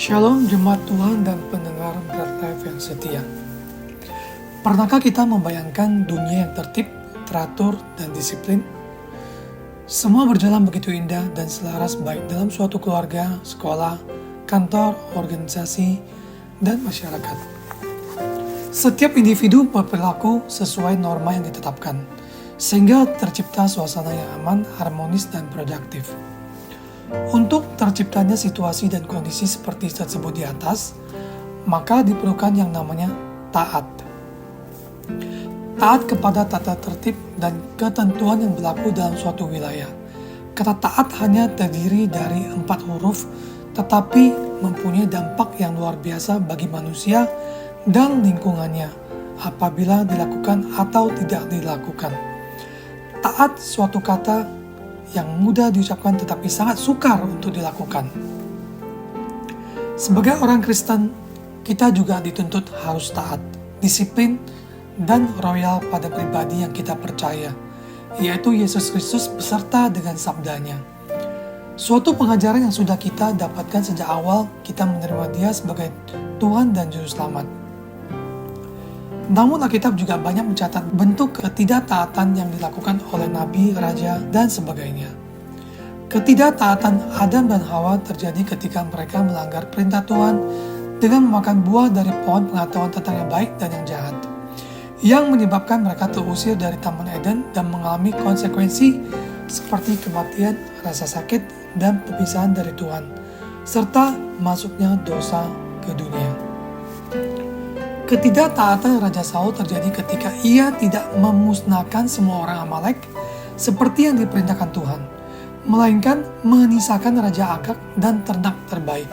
Shalom jemaat Tuhan dan pendengar Bread Life yang setia. Pernahkah kita membayangkan dunia yang tertib, teratur, dan disiplin? Semua berjalan begitu indah dan selaras baik dalam suatu keluarga, sekolah, kantor, organisasi, dan masyarakat. Setiap individu berperilaku sesuai norma yang ditetapkan, sehingga tercipta suasana yang aman, harmonis, dan produktif. Untuk terciptanya situasi dan kondisi seperti tersebut di atas, maka diperlukan yang namanya taat. Taat kepada tata tertib dan ketentuan yang berlaku dalam suatu wilayah. Kata taat hanya terdiri dari 4 huruf, tetapi mempunyai dampak yang luar biasa bagi manusia dan lingkungannya apabila dilakukan atau tidak dilakukan. Taat suatu kata yang mudah diucapkan tetapi sangat sukar untuk dilakukan. Sebagai orang Kristen, kita juga dituntut harus taat, disiplin, dan royal pada pribadi yang kita percaya, yaitu Yesus Kristus beserta dengan sabdanya. Suatu pengajaran yang sudah kita dapatkan sejak awal kita menerima Dia sebagai Tuhan dan Juru Selamat. Namun Alkitab juga banyak mencatat bentuk ketidaktaatan yang dilakukan oleh nabi, raja, dan sebagainya. Ketidaktaatan Adam dan Hawa terjadi ketika mereka melanggar perintah Tuhan dengan memakan buah dari pohon pengetahuan tentang yang baik dan yang jahat, yang menyebabkan mereka terusir dari Taman Eden dan mengalami konsekuensi seperti kematian, rasa sakit, dan perpisahan dari Tuhan, serta masuknya dosa ke dunia. Ketidaktaatan Raja Saul terjadi ketika ia tidak memusnahkan semua orang Amalek seperti yang diperintahkan Tuhan, melainkan menyisakan Raja Agag dan ternak terbaik.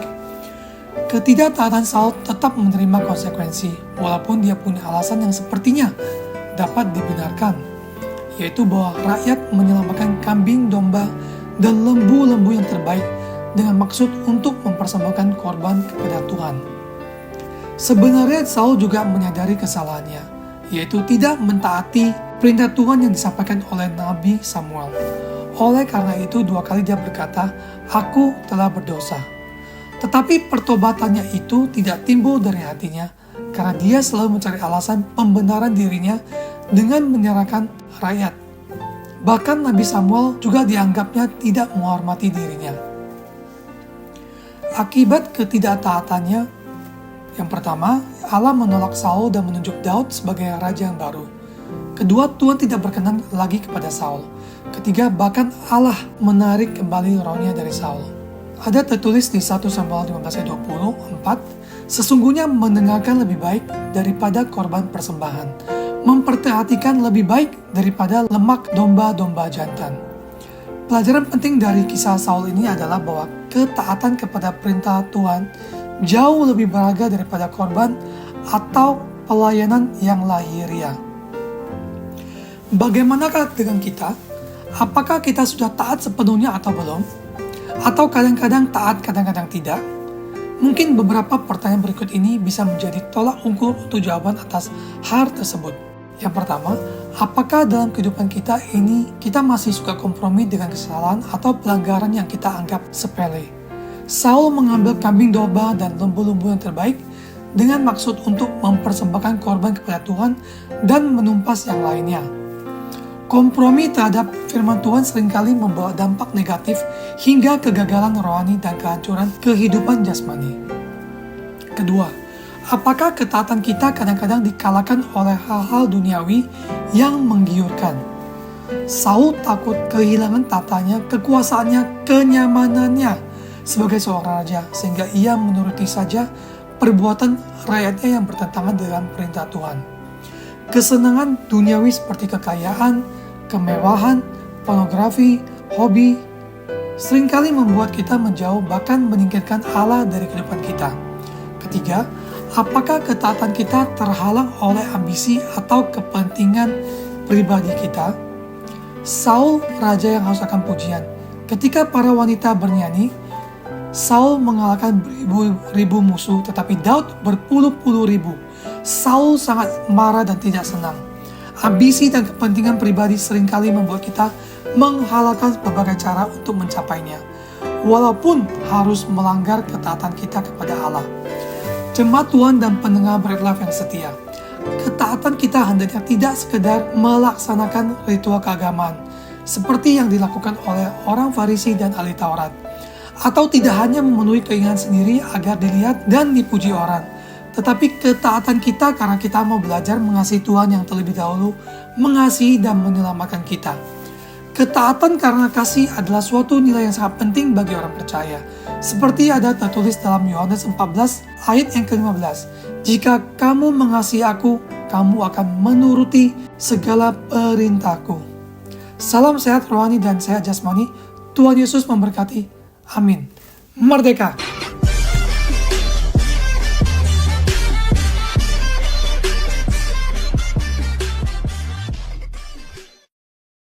Ketidaktaatan Saul tetap menerima konsekuensi, walaupun dia punya alasan yang sepertinya dapat dibenarkan, yaitu bahwa rakyat menyelamatkan kambing, domba, dan lembu-lembu yang terbaik dengan maksud untuk mempersembahkan korban kepada Tuhan. Sebenarnya Saul juga menyadari kesalahannya, yaitu tidak mentaati perintah Tuhan yang disampaikan oleh Nabi Samuel. Oleh karena itu 2 kali dia berkata, "Aku telah berdosa." Tetapi pertobatannya itu tidak timbul dari hatinya, karena dia selalu mencari alasan pembenaran dirinya dengan menyerahkan rakyat. Bahkan Nabi Samuel juga dianggapnya tidak menghormati dirinya. Akibat ketidaktaatannya, yang pertama, Allah menolak Saul dan menunjuk Daud sebagai raja yang baru. Kedua, Tuhan tidak berkenan lagi kepada Saul. Ketiga, bahkan Allah menarik kembali rohnya dari Saul. Ada tertulis di 1 Samuel 15:24, "Sesungguhnya mendengarkan lebih baik daripada korban persembahan, memperhatikan lebih baik daripada lemak domba-domba jantan." Pelajaran penting dari kisah Saul ini adalah bahwa ketaatan kepada perintah Tuhan jauh lebih berharga daripada korban atau pelayanan yang lahiriah. Bagaimanakah dengan kita? Apakah kita sudah taat sepenuhnya atau belum? Atau kadang-kadang taat, kadang-kadang tidak? Mungkin beberapa pertanyaan berikut ini bisa menjadi tolak ukur untuk jawaban atas hal tersebut. Yang pertama, apakah dalam kehidupan kita ini kita masih suka kompromi dengan kesalahan atau pelanggaran yang kita anggap sepele? Saul mengambil kambing domba dan lembu-lembu yang terbaik dengan maksud untuk mempersembahkan korban kepada Tuhan dan menumpas yang lainnya. Kompromi terhadap firman Tuhan seringkali membawa dampak negatif hingga kegagalan rohani dan kehancuran kehidupan jasmani. Kedua, apakah ketaatan kita kadang-kadang dikalahkan oleh hal-hal duniawi yang menggiurkan? Saul takut kehilangan tatanya, kekuasaannya, kenyamanannya sebagai seorang raja, sehingga ia menuruti saja perbuatan rakyatnya yang bertentangan dengan perintah Tuhan. Kesenangan duniawi seperti kekayaan, kemewahan, pornografi, hobi, seringkali membuat kita menjauh bahkan menyingkirkan Allah dari kehidupan kita. Ketiga, apakah ketaatan kita terhalang oleh ambisi atau kepentingan pribadi kita? Saul, raja yang haus akan pujian. Ketika para wanita bernyanyi, Saul mengalahkan ribu musuh, tetapi Daud berpuluh-puluh ribu. Saul sangat marah dan tidak senang. Ambisi dan kepentingan pribadi seringkali membuat kita menghalalkan berbagai cara untuk mencapainya. walaupun harus melanggar ketaatan kita kepada Allah. Jemaat Tuhan dan pendengar Bread Life yang setia, ketaatan kita hendaknya tidak sekedar melaksanakan ritual keagamaan, seperti yang dilakukan oleh orang Farisi dan ahli Taurat, atau tidak hanya memenuhi keinginan sendiri agar dilihat dan dipuji orang, tetapi ketaatan kita karena kita mau belajar mengasihi Tuhan yang terlebih dahulu mengasihi dan menyelamatkan kita. Ketaatan karena kasih adalah suatu nilai yang sangat penting bagi orang percaya. Seperti ada tertulis dalam Yohanes 14 ayat yang ke-15. Jika kamu mengasihi aku, kamu akan menuruti segala perintahku. Salam sehat rohani dan sehat jasmani. Tuhan Yesus memberkati. Amin. Merdeka!